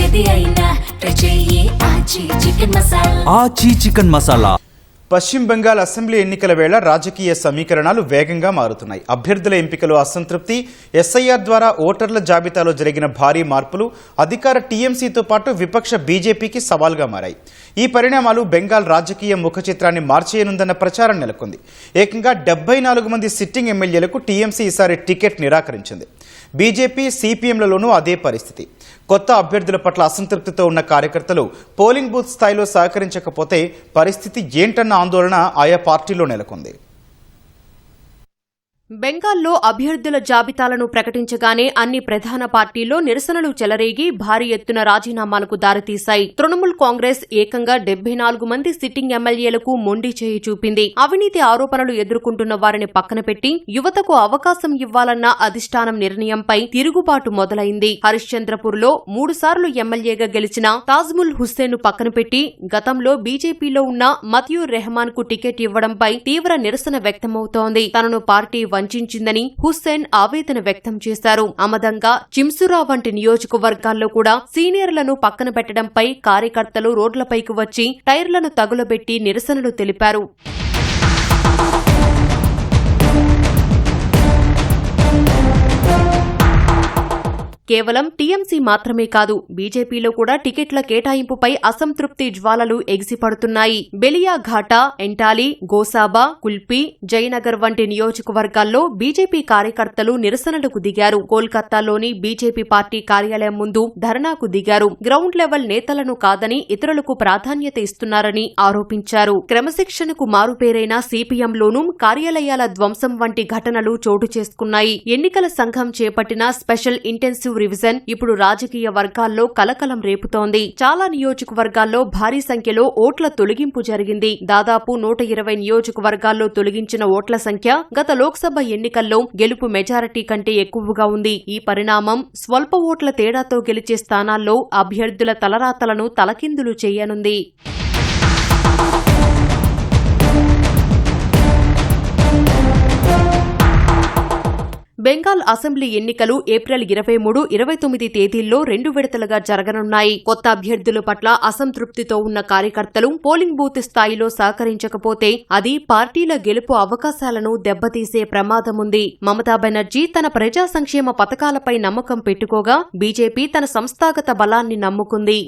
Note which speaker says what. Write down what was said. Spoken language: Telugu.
Speaker 1: ఏది అయినా ట్రై చెయ్యి ఆచి చికెన్ మసాలా.
Speaker 2: ఆచి చికెన్ మసాలా.
Speaker 3: పశ్చిమ బెంగాల్ అసెంబ్లీ ఎన్నికల వేళ రాజకీయ సమీకరణాలు వేగంగా మారుతున్నాయి. అభ్యర్థుల ఎంపికలో అసంతృప్తి, ఎస్ఐఆర్ ద్వారా ఓటర్ల జాబితాలో జరిగిన భారీ మార్పులు అధికార టీఎంసీతో పాటు విపక్ష బీజేపీకి సవాల్గా మారాయి. ఈ పరిణామాలు బెంగాల్ రాజకీయ ముఖ చిత్రాన్ని మార్చేయనుందన్న ప్రచారం నెలకొంది. ఏకంగా 74 మంది సిట్టింగ్ ఎమ్మెల్యేలకు టీఎంసీ ఈసారి టికెట్ నిరాకరించింది. బీజేపీ, సిపిఎంలలోనూ అదే పరిస్థితి. కొత్త అభ్యర్థుల పట్ల అసంతృప్తితో ఉన్న కార్యకర్తలు పోలింగ్ బూత్ స్థాయిలో సహకరించకపోతే పరిస్థితి ఏంటన్న ఆందోళన ఆయా పార్టీలో నెలకొంది.
Speaker 4: బెంగాల్లో అభ్యర్థుల జాబితాలను ప్రకటించగానే అన్ని ప్రధాన పార్టీల్లో నిరసనలు చెలరేగి భారీ ఎత్తున రాజీనామాలకు దారితీశాయి. తృణమూల్ కాంగ్రెస్ ఏకంగా 74 మంది సిట్టింగ్ ఎమ్మెల్యేలకు మొండి చేయి చూపింది. అవినీతి ఆరోపణలు ఎదుర్కొంటున్న వారిని పక్కన పెట్టి యువతకు అవకాశం ఇవ్వాలన్న అధిష్టానం నిర్ణయంపై తిరుగుబాటు మొదలైంది. హరిశ్చంద్రపూర్లో 3 సార్లు ఎమ్మెల్యేగా గెలిచిన తాజ్ముల్ హుస్సేన్ పక్కన పెట్టి గతంలో బీజేపీలో ఉన్న మతియూర్ రెహమాన్ కు టికెట్ ఇవ్వడంపై తీవ్ర నిరసన వ్యక్తమవుతోంది. తనను పార్టీ వంచిందని హుస్సేన్ ఆవేదన వ్యక్తం చేశారు. అమదంగా, చిమ్సురా వంటి నియోజకవర్గాల్లో కూడా సీనియర్లను పక్కన పెట్టడంపై కార్యకర్తలు రోడ్లపైకి వచ్చి టైర్లను తగులబెట్టి నిరసనలు తెలిపారు. కేవలం టీఎంసీ మాత్రమే కాదు, బీజేపీలో కూడా టికెట్ల కేటాయింపుపై అసంతృప్తి జ్వాలలు ఎగిసిపడుతున్నాయి. బెలియాఘాటా, ఎంటాలి, గోసాబా, కుల్పి, జయనగర్ వంటి నియోజకవర్గాల్లో బీజేపీ కార్యకర్తలు నిరసనలకు దిగారు. కోల్కతాలోని బీజేపీ పార్టీ కార్యాలయం ముందు ధర్నాకు దిగారు. గ్రౌండ్ లెవెల్ నేతలను కాదని ఇతరులకు ప్రాధాన్యత ఇస్తున్నారని ఆరోపించారు. క్రమశిక్షణకు మారుపేరైన సిపిఎంలోనూ కార్యాలయాల ధ్వంసం వంటి ఘటనలు చోటు చేసుకున్నాయి. ఎన్నికల సంఘం చేపట్టిన స్పెషల్ ఇంటెన్సివ్ రివిజన్ ఇప్పుడు రాజకీయ వర్గాల్లో కలకలం రేపుతోంది. చాలా నియోజకవర్గాల్లో భారీ సంఖ్యలో ఓట్ల తొలగింపు జరిగింది. దాదాపు 120 నియోజకవర్గాల్లో తొలగించిన ఓట్ల సంఖ్య గత లోక్సభ ఎన్నికల్లో గెలుపు మెజారిటీ కంటే ఎక్కువగా ఉంది. ఈ పరిణామం స్వల్ప ఓట్ల తేడాతో గెలిచే స్థానాల్లో అభ్యర్థుల తలరాతలను తలకిందులు చేయనుంది. బెంగాల్ అసెంబ్లీ ఎన్నికలు ఏప్రిల్ 23, 29 తేదీల్లో 2 విడతలుగా జరగనున్నాయి. కొత్త అభ్యర్థుల పట్ల అసంతృప్తితో ఉన్న కార్యకర్తలు పోలింగ్ బూత్ స్థాయిలో సహకరించకపోతే అది పార్టీల గెలుపు అవకాశాలను దెబ్బతీసే ప్రమాదముంది. మమతా బెనర్జీ తన ప్రజా సంక్షేమ పథకాలపై నమ్మకం పెట్టుకోగా బీజేపీ తన సంస్థాగత బలాన్ని నమ్ముకుంది.